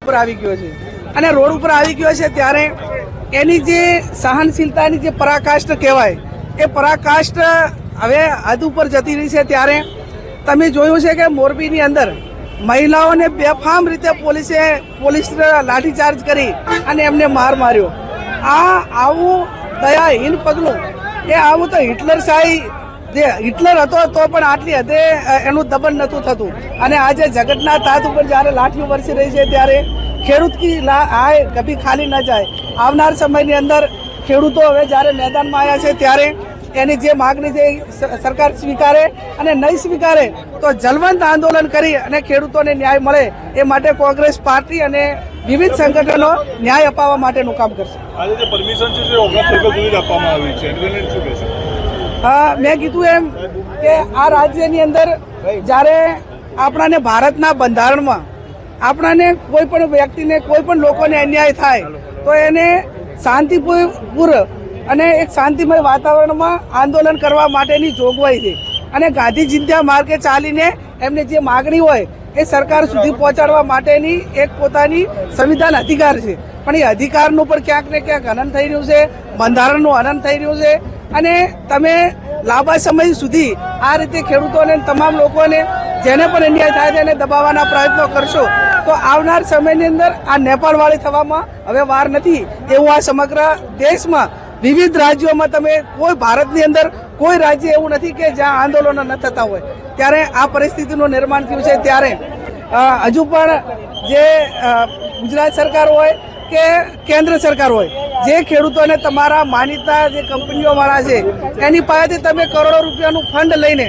પર આવી ગયો છે અને રોડ ઉપર આવી ગયો છે ત્યારે એની જે સહનશીલતાની જે પરાકાષ્ઠ કહેવાય એ પરાકાષ્ઠ હવે હદ ઉપર જતી રહી છે। ત્યારે તમે જોયું છે કે મોરબીની અંદર મહિલાઓને બેફામ રીતે પોલીસ લાઠીચાર્જ કરી અને એમને માર માર્યો। આવું દયાહીન પગલું એ આવું તો હિટલરશાહી જે હિટલર હતો તો પણ આટલી હદે એનું દમન નહોતું થતું અને આજે જગતના તાત ઉપર જ્યારે લાઠીઓ વરસી રહી છે ત્યારે ખેડૂત કી આય કભી ખાલી ન જાય। આવનાર સમયની અંદર ખેડૂતો હવે જ્યારે મેદાનમાં આવ્યા છે ત્યારે એની જે માગણી છે સરકાર સ્વીકારે અને નહીં સ્વીકારે તો જલવંત આંદોલન કરી અને ખેડૂતોને ન્યાય મળે એ માટે કોંગ્રેસ પાર્ટી અને વિવિધ સંગઠનો ન્યાય અપાવવા માટેનું કામ કરશે। આજે જે પરમિશન છે જે ઓગસ્ટ સુધી જ આપવામાં આવી છે એને શું કહેશો? મેં કીધું એમ કે આ રાજ્યની અંદર જ્યારે આપણાને ભારતના બંધારણમાં આપણાને કોઈ પણ વ્યક્તિને કોઈ પણ લોકોને અન્યાય થાય તો એને શાંતિપૂર્વક અને એક શાંતિમય વાતાવરણમાં આંદોલન કરવા માટેની જોગવાઈ છે અને ગાંધી ચિંધ્યા માર્ગે ચાલીને એમને જે માગણી હોય એ સરકાર સુધી પહોંચાડવા માટેની એક પોતાની સંવિધાન અધિકાર છે। પણ એ અધિકારનું પણ ક્યાંક ને ક્યાંક હનન થઈ રહ્યું છે, બંધારણનું હનન થઈ રહ્યું છે અને તમે લાંબા સમય સુધી આ રીતે ખેડૂતોને તમામ લોકોને જેને પણ અન્યાય થાય છે એને દબાવવાના પ્રયત્નો કરશો તો આવનાર સમયની અંદર આ નેપાળવાળી થવામાં હવે વાર નથી એવું આ સમગ્ર દેશમાં વિવિધ રાજ્યોમાં તમે કોઈ ભારતની અંદર કોઈ રાજ્ય એવું નથી કે જ્યાં આંદોલનો ન થતા હોય। ત્યારે આ પરિસ્થિતિનું નિર્માણ થયું છે ત્યારે હજુ પણ જે ગુજરાત સરકાર હોય કે કેન્દ્ર સરકાર હોય જે ખેડૂતોને તમારા માનીતા જે કંપનીઓવાળા છે એની પાસેથી તમે કરોડો રૂપિયાનું ફંડ લઈને